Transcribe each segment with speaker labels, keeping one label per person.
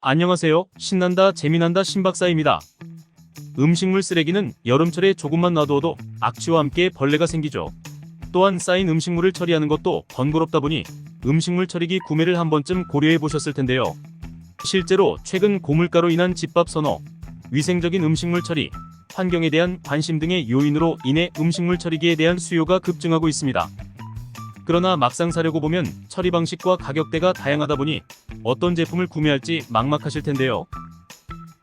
Speaker 1: 안녕하세요. 신난다 재미난다 신박사입니다. 음식물 쓰레기는 여름철에 조금만 놔두어도 악취와 함께 벌레가 생기죠. 또한 쌓인 음식물을 처리하는 것도 번거롭다 보니 음식물 처리기 구매를 한 번쯤 고려해 보셨을 텐데요. 실제로 최근 고물가로 인한 집밥 선호, 위생적인 음식물 처리, 환경에 대한 관심 등의 요인으로 인해 음식물 처리기에 대한 수요가 급증하고 있습니다. 그러나 막상 사려고 보면 처리 방식과 가격대가 다양하다 보니 어떤 제품을 구매할지 막막하실 텐데요.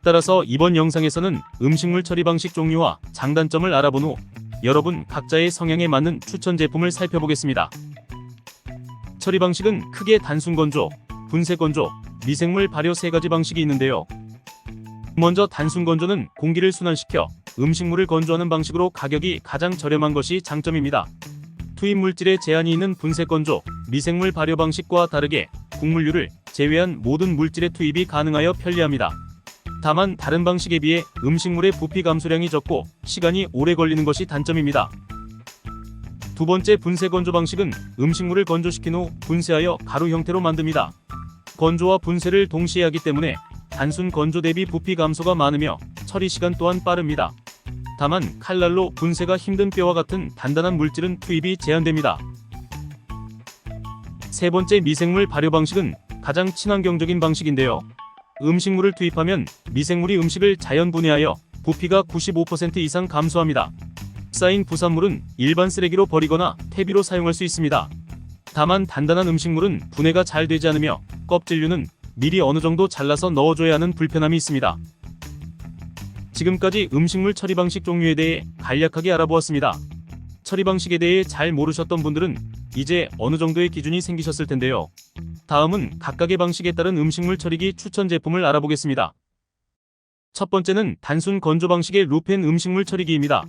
Speaker 1: 따라서 이번 영상에서는 음식물 처리 방식 종류와 장단점을 알아본 후 여러분 각자의 성향에 맞는 추천 제품을 살펴보겠습니다. 처리 방식은 크게 단순 건조, 분쇄 건조, 미생물 발효 세 가지 방식이 있는데요. 먼저 단순 건조는 공기를 순환시켜 음식물을 건조하는 방식으로 가격이 가장 저렴한 것이 장점입니다. 투입 물질에 제한이 있는 분쇄 건조, 미생물 발효 방식과 다르게 곡물류를 제외한 모든 물질의 투입이 가능하여 편리합니다. 다만 다른 방식에 비해 음식물의 부피 감소량이 적고 시간이 오래 걸리는 것이 단점입니다. 두 번째 분쇄 건조 방식은 음식물을 건조시킨 후 분쇄하여 가루 형태로 만듭니다. 건조와 분쇄를 동시에 하기 때문에 단순 건조 대비 부피 감소가 많으며 처리 시간 또한 빠릅니다. 다만 칼날로 분쇄가 힘든 뼈와 같은 단단한 물질은 투입이 제한됩니다. 세 번째 미생물 발효 방식은 가장 친환경적인 방식인데요. 음식물을 투입하면 미생물이 음식을 자연 분해하여 부피가 95% 이상 감소합니다. 쌓인 부산물은 일반 쓰레기로 버리거나 퇴비로 사용할 수 있습니다. 다만 단단한 음식물은 분해가 잘 되지 않으며 껍질류는 미리 어느 정도 잘라서 넣어줘야 하는 불편함이 있습니다. 지금까지 음식물 처리 방식 종류에 대해 간략하게 알아보았습니다. 처리 방식에 대해 잘 모르셨던 분들은 이제 어느 정도의 기준이 생기셨을 텐데요. 다음은 각각의 방식에 따른 음식물 처리기 추천 제품을 알아보겠습니다. 첫 번째는 단순 건조 방식의 루펜 음식물 처리기입니다.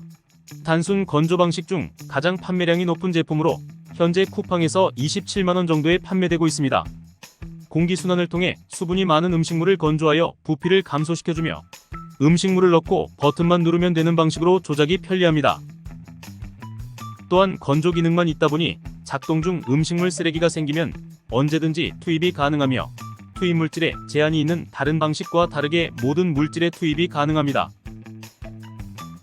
Speaker 1: 단순 건조 방식 중 가장 판매량이 높은 제품으로 현재 쿠팡에서 27만원 정도에 판매되고 있습니다. 공기순환을 통해 수분이 많은 음식물을 건조하여 부피를 감소시켜주며 음식물을 넣고 버튼만 누르면 되는 방식으로 조작이 편리합니다. 또한 건조 기능만 있다 보니 작동 중 음식물 쓰레기가 생기면 언제든지 투입이 가능하며 투입 물질에 제한이 있는 다른 방식과 다르게 모든 물질의 투입이 가능합니다.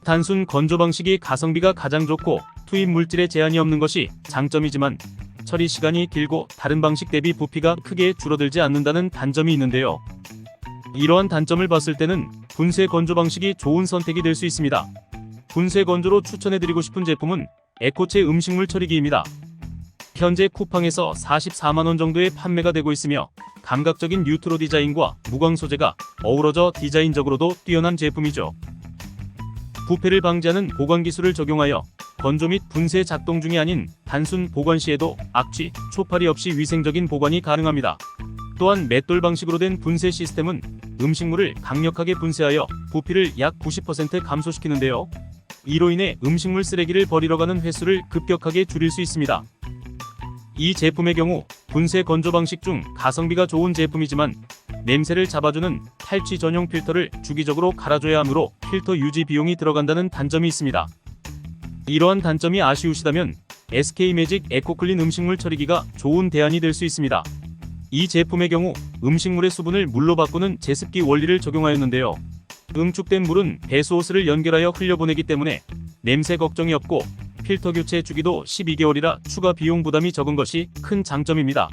Speaker 1: 단순 건조 방식이 가성비가 가장 좋고 투입 물질에 제한이 없는 것이 장점이지만 처리 시간이 길고 다른 방식 대비 부피가 크게 줄어들지 않는다는 단점이 있는데요. 이러한 단점을 봤을 때는 분쇄 건조 방식이 좋은 선택이 될 수 있습니다. 분쇄 건조로 추천해드리고 싶은 제품은 에코체 음식물 처리기입니다. 현재 쿠팡에서 44만원 정도에 판매가 되고 있으며 감각적인 뉴트로 디자인과 무광 소재가 어우러져 디자인적으로도 뛰어난 제품이죠. 부패를 방지하는 보관 기술을 적용하여 건조 및 분쇄 작동 중이 아닌 단순 보관 시에도 악취, 초파리 없이 위생적인 보관이 가능합니다. 또한 맷돌 방식으로 된 분쇄 시스템은 음식물을 강력하게 분쇄하여 부피를 약 90% 감소시키는데요. 이로 인해 음식물 쓰레기를 버리러 가는 횟수를 급격하게 줄일 수 있습니다. 이 제품의 경우 분쇄 건조 방식 중 가성비가 좋은 제품이지만 냄새를 잡아주는 탈취 전용 필터를 주기적으로 갈아줘야 하므로 필터 유지 비용이 들어간다는 단점이 있습니다. 이러한 단점이 아쉬우시다면 SK매직 에코클린 음식물 처리기가 좋은 대안이 될 수 있습니다. 이 제품의 경우 음식물의 수분을 물로 바꾸는 제습기 원리를 적용하였는데요. 응축된 물은 배수 호스를 연결하여 흘려보내기 때문에 냄새 걱정이 없고 필터 교체 주기도 12개월이라 추가 비용 부담이 적은 것이 큰 장점입니다.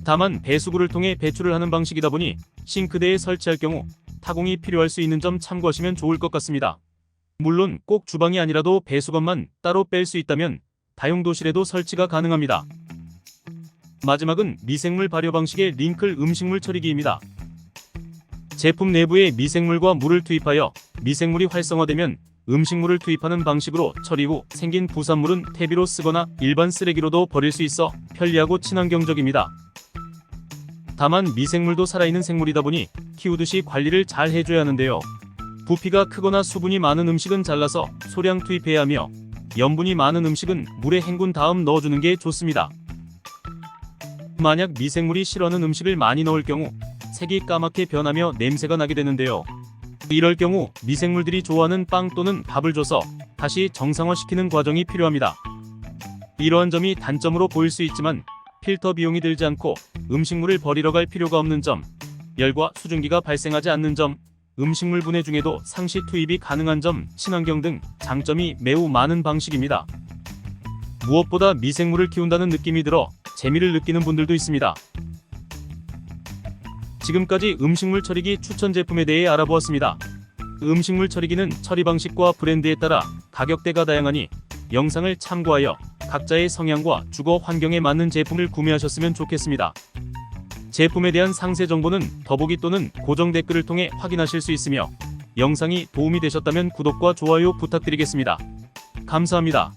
Speaker 1: 다만 배수구를 통해 배출을 하는 방식이다 보니 싱크대에 설치할 경우 타공이 필요할 수 있는 점 참고하시면 좋을 것 같습니다. 물론 꼭 주방이 아니라도 배수건만 따로 뺄 수 있다면 다용도실에도 설치가 가능합니다. 마지막은 미생물 발효 방식의 링클 음식물 처리기입니다. 제품 내부에 미생물과 물을 투입하여 미생물이 활성화되면 음식물을 투입하는 방식으로 처리 후 생긴 부산물은 퇴비로 쓰거나 일반 쓰레기로도 버릴 수 있어 편리하고 친환경적입니다. 다만 미생물도 살아있는 생물이다 보니 키우듯이 관리를 잘 해줘야 하는데요. 부피가 크거나 수분이 많은 음식은 잘라서 소량 투입해야 하며 염분이 많은 음식은 물에 헹군 다음 넣어주는 게 좋습니다. 만약 미생물이 싫어하는 음식을 많이 넣을 경우 색이 까맣게 변하며 냄새가 나게 되는데요. 이럴 경우 미생물들이 좋아하는 빵 또는 밥을 줘서 다시 정상화시키는 과정이 필요합니다. 이러한 점이 단점으로 보일 수 있지만 필터 비용이 들지 않고 음식물을 버리러 갈 필요가 없는 점, 열과 수증기가 발생하지 않는 점, 음식물 분해 중에도 상시 투입이 가능한 점, 친환경 등 장점이 매우 많은 방식입니다. 무엇보다 미생물을 키운다는 느낌이 들어 재미를 느끼는 분들도 있습니다. 지금까지 음식물 처리기 추천 제품에 대해 알아보았습니다. 음식물 처리기는 처리 방식과 브랜드에 따라 가격대가 다양하니 영상을 참고하여 각자의 성향과 주거 환경에 맞는 제품을 구매하셨으면 좋겠습니다. 제품에 대한 상세 정보는 더보기 또는 고정 댓글을 통해 확인하실 수 있으며 영상이 도움이 되셨다면 구독과 좋아요 부탁드리겠습니다. 감사합니다.